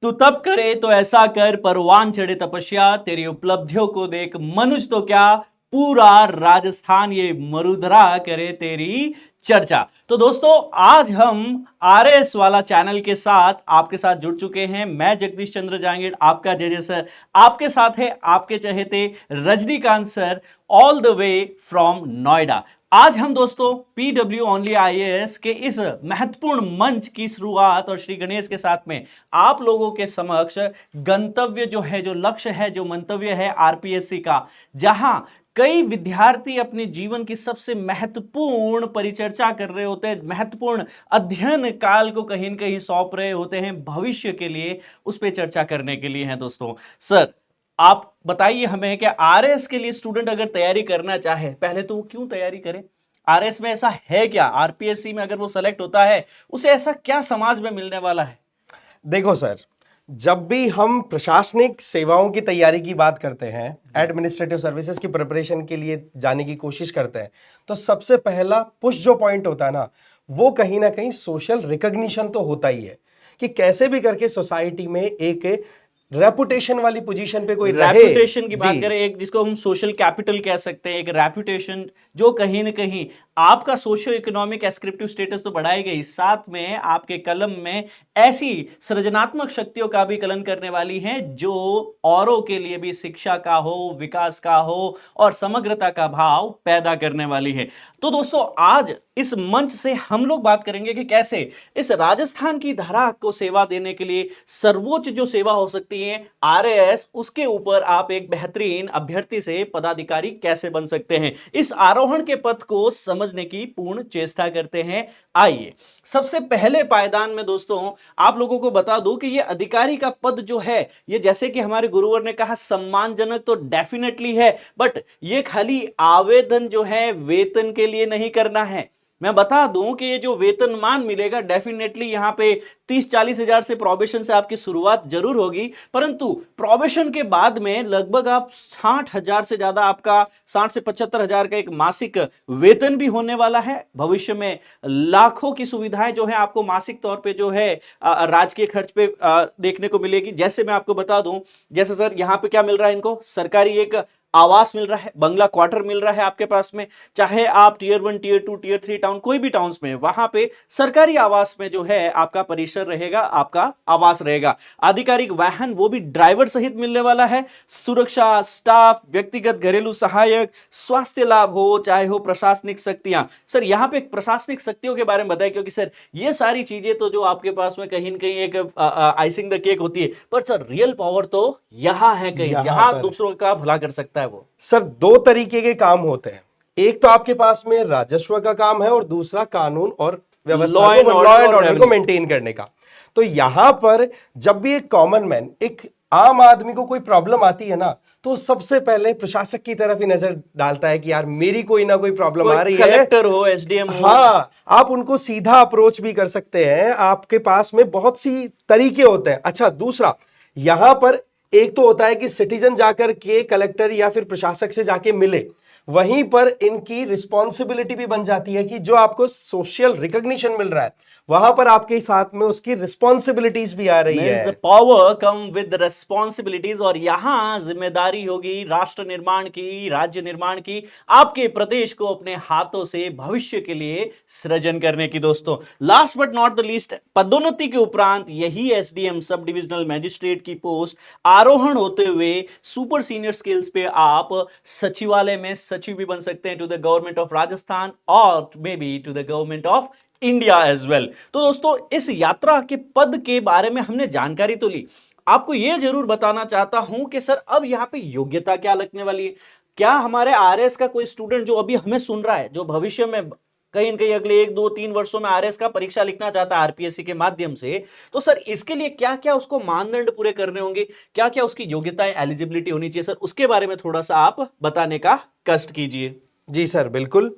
तू तब करे तो ऐसा कर, परवान चढ़े तपस्या, तेरी उपलब्धियों को देख मनुष्य तो क्या, पूरा राजस्थान ये मरुधरा करे तेरी चर्चा। तो दोस्तों आज हम आरएस वाला चैनल के साथ आपके साथ जुड़ चुके हैं। मैं जगदीश चंद्र जांगीड़, आपका जय सर। आपके साथ है आपके चहेते Rajinikanth sir, all the way from Noida. आज हम दोस्तों पीडब्ल्यू ओनली आईएएस के इस महत्वपूर्ण मंच की शुरुआत और श्री गणेश के साथ में आप लोगों के समक्ष गंतव्य जो है, जो लक्ष्य है, जो मंतव्य है आरपीएससी का, जहां कई विद्यार्थी अपने जीवन की सबसे महत्वपूर्ण परिचर्चा कर रहे होते हैं, महत्वपूर्ण अध्ययन काल को कहीं न कहीं सौंप रहे होते हैं भविष्य के लिए, उस पर चर्चा करने के लिए हैं दोस्तों। सर आप बताइए हमें कि आरएस के लिए स्टूडेंट अगर तैयारी करना चाहे, पहले तो वो क्यों तैयारी करे? आरएस में ऐसा है क्या? आरपीएससी में अगर वो सेलेक्ट होता है, उसे ऐसा क्या समाज में मिलने वाला है? देखो सर, जब भी हम प्रशासनिक सेवाओं की तैयारी की बात करते हैं, एडमिनिस्ट्रेटिव सर्विसेज की प्रिपरेशन के लिए जाने की कोशिश करते हैं, तो सबसे पहला पुश जो पॉइंट होता है ना, वो कहीं ना कहीं सोशल रिकॉग्निशन तो होता ही है कि कैसे भी करके सोसाइटी में एक रेपुटेशन वाली पोजीशन पे कोई रहे। रेपुटेशन की बात करें, एक जिसको हम सोशल कैपिटल कह सकते हैं, एक रेपुटेशन जो कहीं ना कहीं आपका सोशियो इकोनॉमिक एस्क्रिप्टिव स्टेटस तो बढ़ाएगा ही, साथ में आपके कलम में ऐसी सृजनात्मक शक्तियों का भी कलन करने वाली हैं जो औरों के लिए भी शिक्षा का हो, विकास का हो और समग्रता का भाव पैदा करने वाली है। तो दोस्तों आज इस मंच से हम लोग बात करेंगे कि कैसे इस राजस्थान की धरा को सेवा देने के लिए सर्वोच्च जो सेवा हो सकती है आरएएस, उसके ऊपर आप एक बेहतरीन अभ्यर्थी से पदाधिकारी कैसे बन सकते हैं, इस आरोहण के पथ को समझने की पूर्ण चेष्टा करते हैं। आइए सबसे पहले पायदान में दोस्तों आप लोगों को बता दूं कि ये अधिकारी का पद जो है, ये जैसे कि हमारे गुरुवर ने कहा सम्मानजनक तो डेफिनेटली है, बट ये खाली आवेदन जो है वेतन के लिए नहीं करना है। मैं बता दूं कि ये जो वेतनमान मिलेगा डेफिनेटली यहां पे 30-40 हजार से प्रोबेशन से आपकी शुरुआत जरूर होगी, परंतु प्रोबेशन के बाद में लगभग आप 60,000 से ज्यादा, आपका 60 से 75,000 का एक मासिक वेतन भी होने वाला है। भविष्य में लाखों की सुविधाएं जो है आपको मासिक तौर पे जो है राजकीय खर्च पे देखने को मिलेगी। जैसे मैं आपको बता दूं, जैसे सर यहां पे क्या मिल रहा है, इनको सरकारी एक आवास मिल रहा है, बंगला क्वार्टर मिल रहा है आपके पास में, चाहे आप टीयर 1, टीयर 2, टीयर 3 टाउन कोई भी टाउन्स में, वहां पे सरकारी आवास में जो है आपका परिसर रहेगा, आपका आवास रहेगा। आधिकारिक वाहन वो भी ड्राइवर सहित मिलने वाला है। सुरक्षा, स्टाफ, व्यक्तिगत घरेलू सहायक, स्वास्थ्य लाभ हो, चाहे हो प्रशासनिक शक्तियां। सर यहां पे प्रशासनिक शक्तियों के बारे में बताएं, क्योंकि सर ये सारी चीजें तो जो आपके पास में कहीं न कहीं एक आइसिंग द केक होती है, पर सर रियल पावर तो यहां है कहीं जहां दूसरों का भला कर सकता है। वो सर दो तरीके के काम होते हैं, एक तो आपके पास में राजस्व का काम है और दूसरा कानून और व्यवस्था लॉ एंड ऑर्डर को मेंटेन करने का। तो यहां पर जब भी एक कॉमन मैन, एक आम आदमी को कोई प्रॉब्लम आती है ना, तो सबसे पहले प्रशासक की तरफ ही नजर डालता है कि यार मेरी कोई ना कोई प्रॉब्लम आ रही है, कलेक्टर हो, एसडीएम हो। हाँ, आप उनको सीधा अप्रोच भी कर सकते हैं, आपके पास में बहुत सी तरीके होते हैं। अच्छा, दूसरा यहां पर एक तो होता है कि सिटीजन जाकर के कलेक्टर या फिर प्रशासक से जाके मिले, वहीं पर इनकी रिस्पॉन्सिबिलिटी भी बन जाती है कि जो आपको सोशल रिकॉग्निशन मिल रहा है, वहां पर आपके साथ में उसकी रिस्पॉन्सिबिलिटीज भी आ रही है। पावर कम विद रिस्पॉन्सिबिलिटीज, और यहां जिम्मेदारी होगी राष्ट्र निर्माण की, राज्य निर्माण की, आपके प्रदेश को अपने हाथों से भविष्य के लिए सृजन करने की। दोस्तों last but not the least, पदोन्नति के उपरांत यही एसडीएम सब डिविजनल मैजिस्ट्रेट की पोस्ट आरोहण होते हुए सुपर सीनियर स्किल्स पे आप सचिवालय में सचिव भी बन सकते हैं to the government of Rajasthan और may be to the government of India as well. तो दोस्तों इस यात्रा के पद के बारे में हमने जानकारी तो ली, आपको यह जरूर बताना चाहता हूं कि सर अब यहां पे योग्यता क्या लगने वाली है। क्या हमारे आरएस का कोई स्टूडेंट जो अभी हमें सुन रहा है, जो भविष्य में कहीं न कहीं अगले 1, 2, 3 वर्षों में आरएस का परीक्षा लिखना चाहता है आरपीएससी के माध्यम से, तो सर इसके लिए क्या क्या उसको मानदंड पूरे करने होंगे, क्या क्या उसकी योग्यताएं, एलिजिबिलिटी होनी चाहिए, सर उसके बारे में थोड़ा सा आप बताने का कष्ट कीजिए। जी सर, बिल्कुल।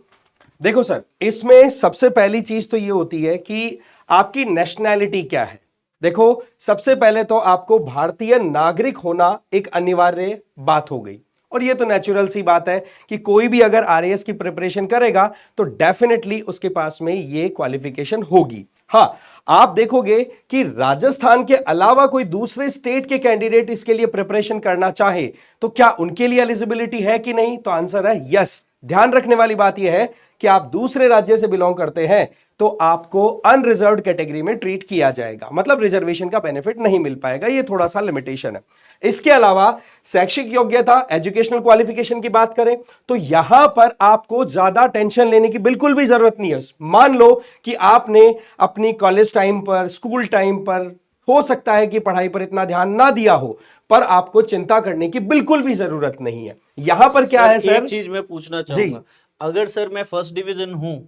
देखो सर, इसमें सबसे पहली चीज तो ये होती है कि आपकी नेशनैलिटी क्या है। देखो, सबसे पहले तो आपको भारतीय नागरिक होना एक अनिवार्य बात हो गई, और ये तो नेचुरल सी बात है कि कोई भी अगर आरएएस की प्रिपरेशन करेगा तो डेफिनेटली उसके पास में ये क्वालिफिकेशन होगी। हाँ, आप देखोगे कि राजस्थान के अलावा कोई दूसरे स्टेट के कैंडिडेट इसके लिए प्रिपरेशन करना चाहे तो क्या उनके लिए एलिजिबिलिटी है कि नहीं, तो आंसर है यस। ध्यान रखने वाली बात यह है कि आप दूसरे राज्य से बिलोंग करते हैं तो आपको अनरिजर्व्ड कैटेगरी में ट्रीट किया जाएगा, मतलब रिजर्वेशन का बेनिफिट नहीं मिल पाएगा। ये थोड़ा सा लिमिटेशन है। इसके अलावा शैक्षिक योग्यता, एजुकेशनल क्वालिफिकेशन की बात करें तो यहां पर आपको ज्यादा टेंशन लेने की बिल्कुल भी जरूरत नहीं है। मान लो कि आपने अपनी कॉलेज टाइम पर, स्कूल टाइम पर, हो सकता है कि पढ़ाई पर इतना ध्यान ना दिया हो, पर आपको चिंता करने की बिल्कुल भी जरूरत नहीं है। यहां पर क्या है सर, एक चीज मैं पूछना चाहूंगा, अगर सर मैं फर्स्ट डिवीजन हूं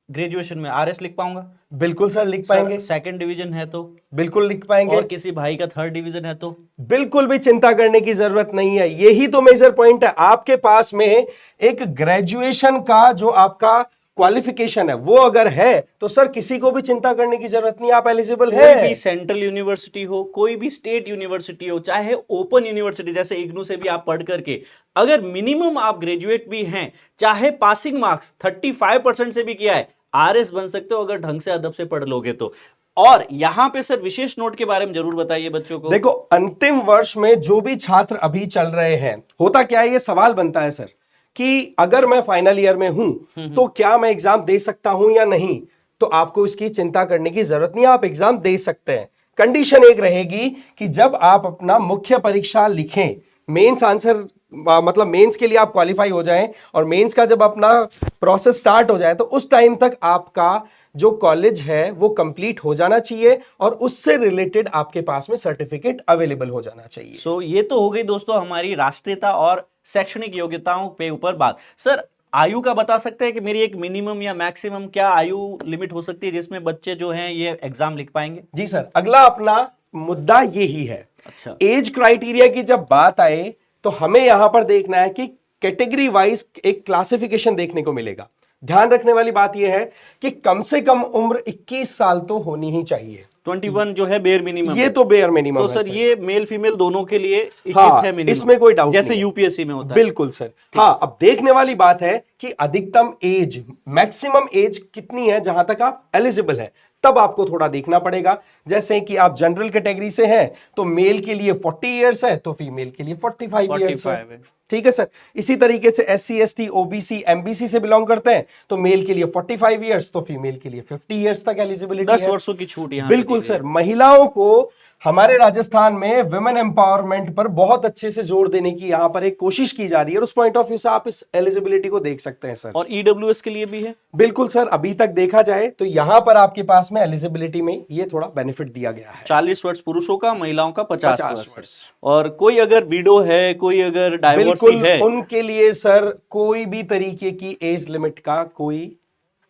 ग्रेजुएशन में, आरएस लिख पाऊंगा? बिल्कुल सर लिख पाएंगे। सेकंड डिवीजन है तो? बिल्कुल लिख पाएंगे। और किसी भाई का थर्ड डिवीजन है तो? बिल्कुल भी चिंता करने की जरूरत नहीं है। यही तो मेजर पॉइंट है। आपके पास में एक ग्रेजुएशन का जो आपका क्वालिफिकेशन है वो अगर है तो सर किसी को भी चिंता करने की जरूरत नहीं, आप एलिजिबल कोई है। भी सेंट्रल यूनिवर्सिटी हो, कोई भी स्टेट यूनिवर्सिटी हो, चाहे ओपन यूनिवर्सिटी जैसे इग्नू से भी आप पढ़ करके अगर मिनिमम आप ग्रेजुएट भी हैं, चाहे पासिंग मार्क्स 35% से भी किया है, आरएस बन सकते हो अगर ढंग से अदब से पढ़ लोगे तो। और यहां पे सर विशेष नोट के बारे में जरूर बताइए बच्चों को। देखो, अंतिम वर्ष में जो भी छात्र अभी चल रहे हैं, होता क्या है, ये सवाल बनता है सर कि अगर मैं फाइनल ईयर में हूं तो क्या मैं एग्जाम दे सकता हूं या नहीं, तो आपको इसकी चिंता करने की जरूरत नहीं, आप एग्जाम दे सकते हैं। कंडीशन एक रहेगी कि जब आप अपना मुख्य परीक्षा लिखें, मेंस आंसर मतलब मेंस के लिए आप क्वालिफाई हो जाएं और मेंस का जब अपना प्रोसेस स्टार्ट हो जाए तो उस टाइम तक आपका जो कॉलेज है वो कंप्लीट हो जाना चाहिए और उससे रिलेटेड आपके पास में सर्टिफिकेट अवेलेबल हो जाना चाहिए। सो ये तो हो गई दोस्तों हमारी राष्ट्रीयता और शैक्षणिक योग्यताओं पे ऊपर बात। सर आयु का बता सकते हैं कि मेरी एक मिनिमम या मैक्सिमम क्या आयु लिमिट हो सकती है जिसमें बच्चे जो हैं ये एग्जाम लिख पाएंगे? जी सर, अगला अपना मुद्दा यही है। अच्छा, एज क्राइटेरिया की जब बात आए तो हमें यहां पर देखना है कि कैटेगरी वाइज एक क्लासिफिकेशन देखने को मिलेगा। ध्यान रखने वाली बात यह है कि कम से कम उम्र 21 साल तो होनी ही चाहिए। 21 जो है बेयर मिनिमम ये तो बेयर मिनिमम तो है सर ये मेल फीमेल दोनों के लिए 21 हाँ, है मिनिमम, इसमें कोई डाउट जैसे नहीं है। यूपीएससी में होता है। बिल्कुल सर। हाँ, अब देखने वाली बात है कि अधिकतम एज, मैक्सिमम एज कितनी है जहां तक आप एलिजिबल है, तब आपको थोड़ा देखना पड़ेगा। जैसे कि आप जनरल कैटेगरी से हैं तो मेल के लिए 40 इयर्स है तो फीमेल के लिए 45 इयर्स है। ठीक है सर। इसी तरीके से SC ST OBC MBC से बिलोंग करते हैं तो मेल के लिए 45 इयर्स तो फीमेल के लिए 50 इयर्स तक एलिजिबिलिटी 10 है। वर्षों की छूट यहाँ बिल्कुल सर। महिलाओं को हमारे राजस्थान में विमेन एम्पावरमेंट पर बहुत अच्छे से जोर देने की यहां पर एक कोशिश की जा रही है और उस पॉइंट ऑफ व्यू से आप इस एलिजिबिलिटी को देख सकते हैं सर। और ईडब्ल्यूएस के लिए भी है? बिल्कुल सर। अभी तक देखा जाए तो यहां पर आपके पास में एलिजिबिलिटी में ये थोड़ा बेनिफिट दिया गया है। 40 वर्ष पुरुषों का, महिलाओं का 50 वर्ष। और कोई अगर विडो है, कोई अगर डाइवोर्सी है, उनके लिए सर कोई भी तरीके की एज लिमिट का कोई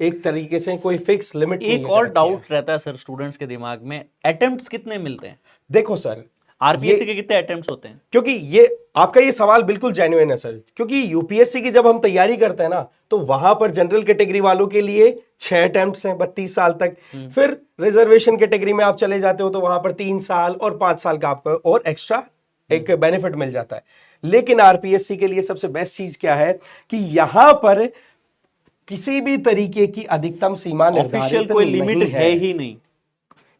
एक तरीके से कोई फिक्स लिमिट नहीं है। एक और डाउट रहता है सर स्टूडेंट्स के दिमाग में, अटेम्प्ट्स कितने मिलते हैं? देखो सर, आरपीएससी के कितने अटेम्प्ट्स होते हैं? क्योंकि ये आपका ये सवाल बिल्कुल जेन्युइन है सर, क्योंकि यूपीएससी की जब हम तैयारी करते हैं ना तो वहां पर जनरल कैटेगरी वालों के लिए 6 अटेम्प्ट्स हैं 32 साल तक। फिर रिजर्वेशन कैटेगरी में आप चले जाते हो तो वहां पर 3 साल और 5 साल का आपको और एक्स्ट्रा एक बेनिफिट मिल जाता है। लेकिन आरपीएससी के लिए सबसे बेस्ट चीज क्या है कि यहां पर किसी भी तरीके की अधिकतम सीमा ऑफिशियल कोई लिमिट है ही नहीं।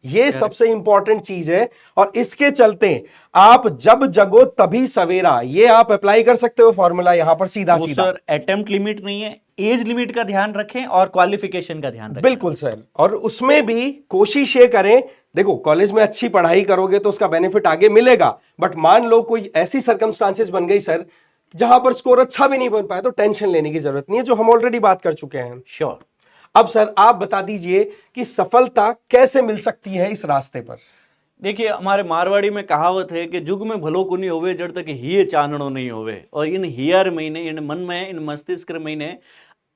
ये सबसे इंपॉर्टेंट चीज है और इसके चलते आप जब जगो तभी सवेरा, ये आप अप्लाई कर सकते हो फॉर्मूला यहां पर सीधा सीधा। सर अटेम्प्ट लिमिट नहीं है, एज लिमिट का ध्यान रखें और क्वालिफिकेशन का ध्यान रखें। बिल्कुल सर। और उसमें भी कोशिश ये करें, देखो कॉलेज में अच्छी पढ़ाई करोगे तो उसका बेनिफिट आगे मिलेगा, बट मान लो कोई ऐसी सर्कमस्टांसेस बन गई सर जहां पर स्कोर अच्छा भी नहीं बन पाया तो टेंशन लेने की जरूरत नहीं है, जो हम ऑलरेडी बात कर चुके हैं। श्योर। अब सर आप बता दीजिए कि सफलता कैसे मिल सकती है इस रास्ते पर। देखिए हमारे मारवाड़ी में कहावत है कि जुग में भलो कुनी होवे जड़ तक हिये चानणो नहीं होवे, और इन हियर महीने, इन मन में, इन मस्तिष्क महीने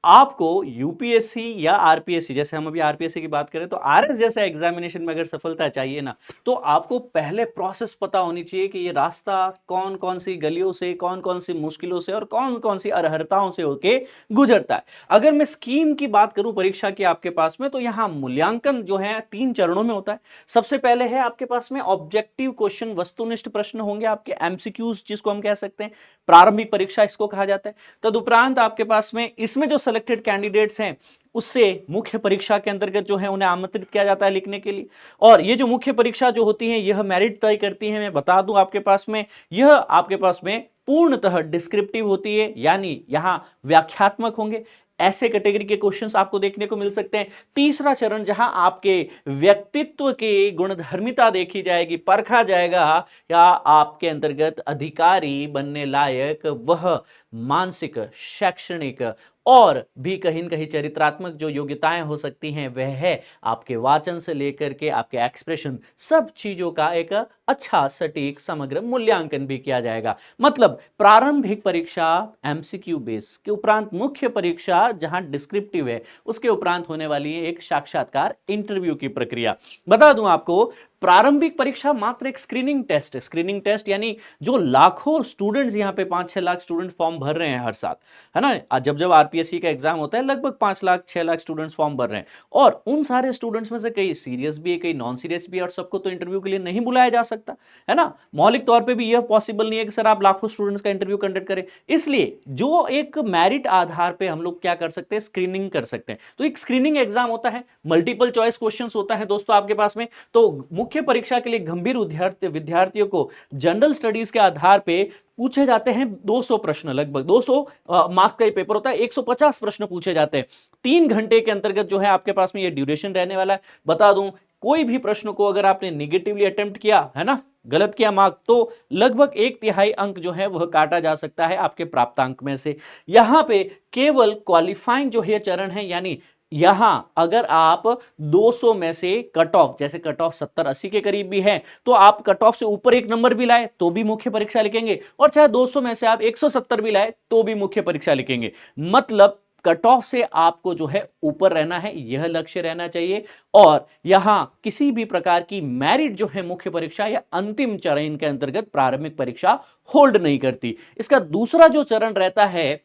आपको यूपीएससी या आरपीएससी, जैसे हम अभी आरपीएससी की बात करें तो आरएस जैसा एग्जामिनेशन में अगर सफलता चाहिए ना, तो आपको पहले प्रोसेस पता होनी चाहिए कि ये रास्ता कौन कौन सी गलियों से, कौन कौन सी मुश्किलों से और कौन कौन सी अरहरताओं से होके गुजरता है। अगर मैं स्कीम की बात करूं परीक्षा की आपके पास में, तो यहां मूल्यांकन जो है 3 चरणों में होता है। सबसे पहले है आपके पास में ऑब्जेक्टिव क्वेश्चन, वस्तुनिष्ठ प्रश्न होंगे आपके, एमसीक्यूज जिसको हम कह सकते हैं, प्रारंभिक परीक्षा इसको कहा जाता है। तदुपरांत आपके पास में इसमें जो सिलेक्टेड कैंडिडेट्स हैं उससे मुख्य परीक्षा के अंतर्गत जो है उन्हें आमंत्रित किया जाता है लिखने के लिए। और ये जो मुख्य परीक्षा जो होती है यह मेरिट तय करती है। मैं बता दूं आपके पास में, यह आपके पास में पूर्णतः डिस्क्रिप्टिव होती है, यानी यहां व्याख्यात्मक होंगे। ऐसे कैटेगरी के क्वेश्चंस आपको देखने को मिल सकते हैं। तीसरा चरण जहां आपके व्यक्तित्व की गुणधर्मिता देखी जाएगी, परखा जाएगा या आपके अंतर्गत अधिकारी बनने लायक वह मानसिक, शैक्षणिक और भी कहीं न कहीं चरित्रात्मक जो योग्यताएं हो सकती हैं, वह है आपके वाचन से लेकर के आपके एक्सप्रेशन, सब चीजों का एक अच्छा सटीक समग्र मूल्यांकन भी किया जाएगा। मतलब प्रारंभिक परीक्षा एमसीक्यू बेस के उपरांत मुख्य परीक्षा जहां डिस्क्रिप्टिव है, उसके उपरांत होने वाली है एक साक्षात्कार इंटरव्यू की प्रक्रिया। बता दूं आपको, प्रारंभिक परीक्षा मात्र एक स्क्रीनिंग टेस्ट है। स्क्रीनिंग टेस्ट यानी जो लाखों स्टूडेंट्स यहां पे 5-6 लाख स्टूडेंट फॉर्म भर रहे हैं हर साल, है ना। जब जब आरपीएससी का एग्जाम होता है लगभग 5 लाख 6 लाख स्टूडेंट्स फॉर्म भर रहे हैं, और उन सारे स्टूडेंट्स में से कई सीरियस भी है, कई नॉन सीरियस भी है, और सबको तो इंटरव्यू के लिए नहीं बुलाया जा सकता, है ना। मौलिक तौर पे भी यह पॉसिबल नहीं है कि सर आप लाखों स्टूडेंट्स का इंटरव्यू कंडक्ट करें। इसलिए जो एक मेरिट आधार पे हम लोग क्या कर सकते हैं, स्क्रीनिंग कर सकते हैं। तो एक स्क्रीनिंग एग्जाम होता है, मल्टीपल चॉइस क्वेश्चन होता है दोस्तों आपके पास में। तो मुख्य परीक्षा के लिए गंभीर विद्यार्थियों को जनरल स्टडीज के आधार पे पूछे जाते हैं 200 प्रश्न, लगभग 200 मार्क का ये पेपर होता है, 150 प्रश्न पूछे जाते हैं। 3 घंटे के अंतर्गत जो है आपके पास में ये ड्यूरेशन रहने वाला है। बता दूं, कोई भी प्रश्न को अगर आपने निगेटिवली अटेम्प्ट किया है ना, गलत किया मार्क, तो लगभग 1/3 अंक जो है वह काटा जा सकता है आपके प्राप्तांक में से। यहां पे केवल क्वालिफाइंग जो है चरण है, यानी यहां अगर आप 200 में से कट ऑफ, जैसे कट ऑफ 70-80 के करीब भी है, तो आप कट ऑफ से ऊपर एक नंबर भी लाए तो भी मुख्य परीक्षा लिखेंगे, और चाहे 200 में से आप 170 भी लाए तो भी मुख्य परीक्षा लिखेंगे। मतलब कट ऑफ से आपको जो है ऊपर रहना है, यह लक्ष्य रहना चाहिए। और यहां किसी भी प्रकार की मेरिट जो है मुख्य परीक्षा या अंतिम चरण के अंतर्गत प्रारंभिक परीक्षा होल्ड नहीं करती। इसका दूसरा जो चरण रहता है,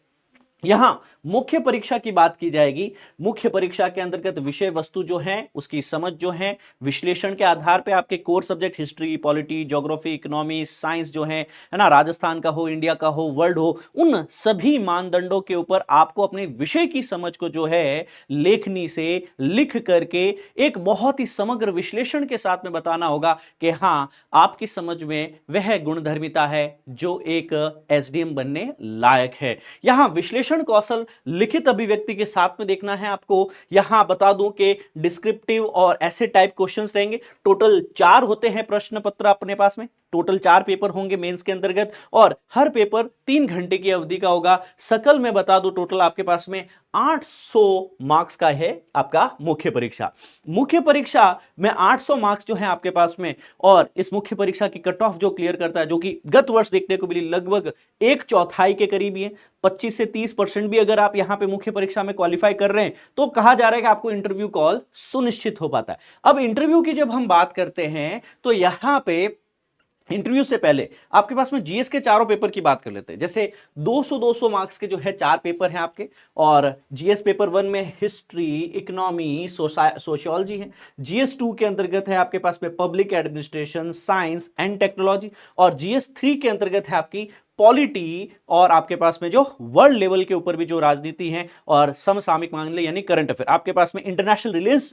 यहां मुख्य परीक्षा की बात की जाएगी। मुख्य परीक्षा के अंतर्गत विषय वस्तु जो है उसकी समझ जो है विश्लेषण के आधार पे आपके core subject history, polity, geography, economy, science जो है ना, राजस्थान का हो, इंडिया का हो, वर्ल्ड हो, उन सभी मानदंडों के ऊपर आपको अपने विषय की समझ को जो है लेखनी से लिख करके एक बहुत ही समग्र विश्लेषण के साथ में बताना होगा कि हां आपकी समझ में वह गुणधर्मिता है जो एक एसडीएम बनने लायक है। यहां विश्लेषण कौशल लिखित अभिव्यक्ति के साथ में देखना है आपको। यहां बता दूं कि डिस्क्रिप्टिव और ऐसे टाइप क्वेश्चंस रहेंगे। टोटल 4 होते हैं प्रश्न पत्र अपने पास में, टोटल 4 पेपर होंगे मेंस के अंतर्गत, और हर पेपर 3 घंटे की अवधि का होगा। सकल में बता दूं टोटल आपके पास में 800 मार्क्स का है आपका मुख्य परीक्षा। मुख्य परीक्षा में 800 मार्क्स जो है आपके पास में, और इस मुख्य परीक्षा की कट ऑफ जो क्लियर करता है, जो कि गत वर्ष देखने को मिली लगभग 1/4 के करीब है, 25 से 30% भी अगर आप यहां पे मुख्य परीक्षा में क्वालिफाई कर रहे हैं तो कहा जा रहा है कि आपको इंटरव्यू कॉल सुनिश्चित हो पाता है। अब इंटरव्यू की जब हम बात करते हैं तो यहां पे इंटरव्यू से पहले आपके पास में जीएस के चारों पेपर की बात कर लेते हैं। जैसे 200 मार्क्स के जो है 4 पेपर हैं आपके, और जीएस पेपर 1 में हिस्ट्री, इकोनॉमी, सोशियोलॉजी है। जीएस 2 के अंतर्गत है आपके पास में public administration, science and technology, और जीएस 3 के अंतर्गत है आपकी पॉलिटी, और आपके पास में जो वर्ल्ड लेवल के ऊपर भी जो राजनीति है और समसामयिक मामले यानी करंट अफेयर, आपके पास में इंटरनेशनल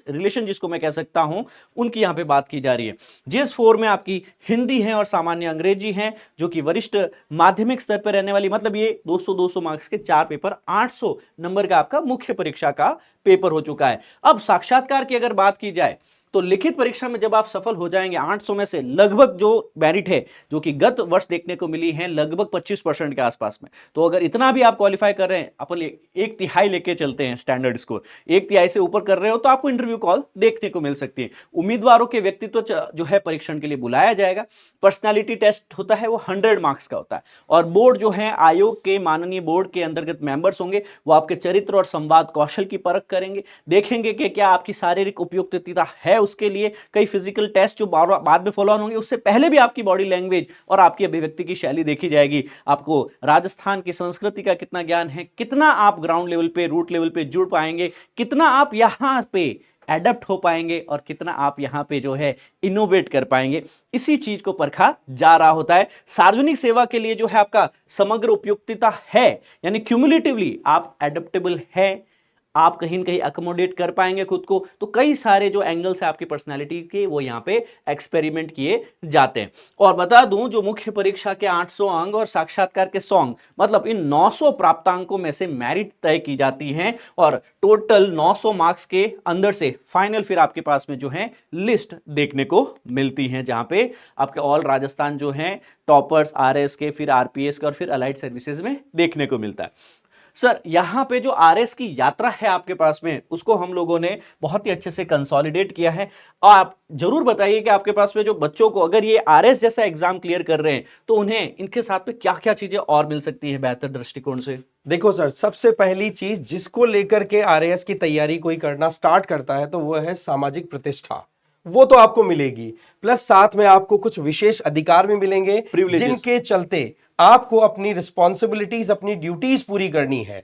रिलेशन जिसको मैं कह सकता हूं, उनकी यहां पे बात की जा रही है। जीएस 4 में आपकी हिंदी है और सामान्य अंग्रेजी है, जो कि वरिष्ठ माध्यमिक स्तर पर रहने वाली, मतलब ये 200 मार्क्स के 4 पेपर, 800 नंबर का आपका मुख्य परीक्षा का पेपर हो चुका है। अब साक्षात्कार की अगर बात की जाए तो लिखित परीक्षा में जब आप सफल हो जाएंगे 800 में से लगभग जो मेरिट है जो कि गत वर्ष देखने को मिली है लगभग 25% के आसपास में, तो अगर इतना भी आप क्वालिफाई कर रहे हैं, अपन एक तिहाई लेके चलते हैं स्टैंडर्ड स्कोर, एक तिहाई से ऊपर कर रहे हो तो आपको इंटरव्यू कॉल देखने को मिल सकती है। उम्मीदवारों के व्यक्तित्व जो है परीक्षण के लिए बुलाया जाएगा। पर्सनालिटी टेस्ट होता है वो 100 मार्क्स का होता है, और बोर्ड जो है आयोग के माननीय बोर्ड के अंतर्गत मेंबर्स होंगे, वो आपके चरित्र और संवाद कौशल की परख करेंगे, देखेंगे कि क्या आपकी शारीरिक उपयुक्तता है, उसके लिए कई फिजिकल टेस्ट जो बाद में फॉलो ऑन होंगे, उससे पहले भी आपकी बॉडी लैंग्वेज और आपकी अभिव्यक्ति की शैली देखी जाएगी। आपको राजस्थान की संस्कृति का कितना ज्ञान है, कितना आप ग्राउंड लेवल पे रूट लेवल पे जुड़ पाएंगे, कितना आप यहां पे एडप्ट हो पाएंगे और कितना आप यहां पे जो है इनोवेट कर पाएंगे, इसी चीज को परखा जा रहा होता है। सार्वजनिक सेवा के लिए जो है आपका समग्र उपयुक्तता है, यानी क्यूमुलेटिवली आप एडेप्टेबल है, आप कहीं न कहीं अकोमोडेट कर पाएंगे खुद को, तो कई सारे जो एंगल्स है आपकी पर्सनैलिटी के वो यहाँ पे एक्सपेरिमेंट किए जाते हैं। और बता दूं जो मुख्य परीक्षा के 800 अंक और साक्षात्कार के 100 अंक, मतलब इन 900 प्राप्तांकों में से मेरिट तय की जाती है, और टोटल 900 मार्क्स के अंदर से फाइनल फिर आपके पास में जो है लिस्ट देखने को मिलती है, जहां पे आपके ऑल राजस्थान जो है टॉपर्स आरएस के, फिर आरपीएस के और फिर अलाइड सर्विसेज में देखने को मिलता है। सर यहां पे जो आरएस की यात्रा है आपके पास में, उसको हम लोगों ने बहुत ही अच्छे से कंसोलिडेट किया है। और आप जरूर बताइए कि आपके पास में जो बच्चों को अगर ये आरएस जैसा एग्जाम क्लियर कर रहे हैं तो उन्हें इनके साथ में क्या क्या चीजें और मिल सकती है बेहतर दृष्टिकोण से। देखो सर, सबसे पहली चीज जिसको लेकर के आरएएस की तैयारी कोई करना स्टार्ट करता है तो वो है सामाजिक प्रतिष्ठा, वो तो आपको मिलेगी, प्लस साथ में आपको कुछ विशेष अधिकार भी मिलेंगे जिनके चलते आपको अपनी रिस्पॉन्सिबिलिटीज, अपनी ड्यूटीज पूरी करनी है।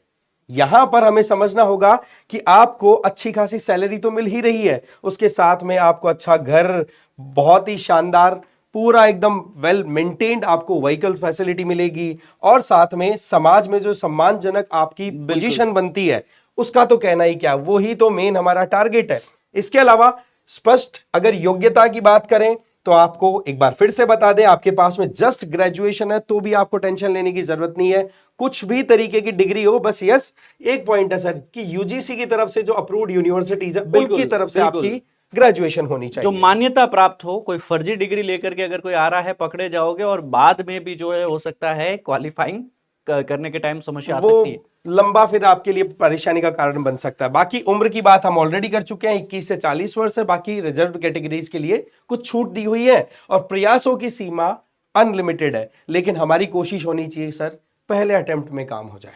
यहां पर हमें समझना होगा कि आपको अच्छी खासी सैलरी तो मिल ही रही है, उसके साथ में आपको अच्छा घर, बहुत ही शानदार पूरा एकदम वेल मेंटेन्ड आपको व्हीकल फैसिलिटी मिलेगी, और साथ में समाज में जो सम्मानजनक आपकी पोजीशन बनती है उसका तो कहना ही क्या, वो ही तो मेन हमारा टारगेट है। इसके अलावा स्पष्ट अगर योग्यता की बात करें तो आपको एक बार फिर से बता दें, आपके पास में जस्ट ग्रेजुएशन है तो भी आपको टेंशन लेने की जरूरत नहीं है। कुछ भी तरीके की डिग्री हो, बस यस एक पॉइंट है सर कि यूजीसी की तरफ से जो अप्रूव्ड यूनिवर्सिटीज है उनकी तरफ से आपकी ग्रेजुएशन होनी चाहिए, जो मान्यता प्राप्त हो। कोई फर्जी डिग्री लेकर के अगर कोई आ रहा है पकड़े जाओगे, और बाद में भी जो है हो सकता है क्वालिफाइंग करने के टाइम समस्या आ सकती है, लंबा फिर आपके लिए परेशानी का कारण बन सकता है। बाकी उम्र की बात हम ऑलरेडी कर चुके हैं, 21 से 40 वर्ष है। बाकी रिजर्व कैटेगरीज के लिए कुछ छूट दी हुई है, और प्रयासों की सीमा अनलिमिटेड है, लेकिन हमारी कोशिश होनी चाहिए सर पहले अटेम्प्ट में काम हो जाए,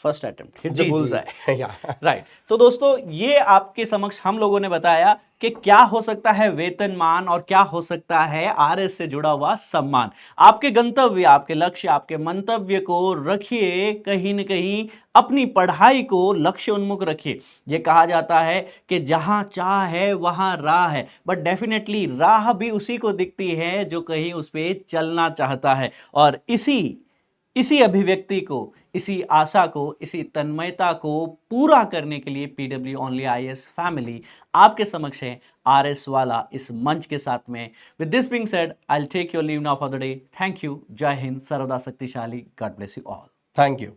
first attempt hit the bullseye. या राइट। तो दोस्तों ये आपके समक्ष हम लोगों ने बताया कि क्या हो सकता है वेतनमान और क्या हो सकता है आरएस से जुड़ा हुआ सम्मान। आपके गंतव्य, आपके लक्ष्य, आपके मंतव्य को रखिए कहीं न कहीं, अपनी पढ़ाई को लक्ष्य उन्मुख रखिए। यह कहा जाता है कि जहां चाह है वहां राह है, बट डेफिनेटली राह भी उसी को दिखती है जो कहीं उस पर चलना चाहता है। और इसी अभिव्यक्ति को, इसी आशा को, इसी तन्मयता को पूरा करने के लिए पीडब्ल्यू ओनली आईएएस फैमिली आपके समक्ष है, आरएस वाला इस मंच के साथ में। With this being said, I will take your leave now for the day. Thank you. जय हिंद, सर्वदा शक्तिशाली। God bless you all. Thank you.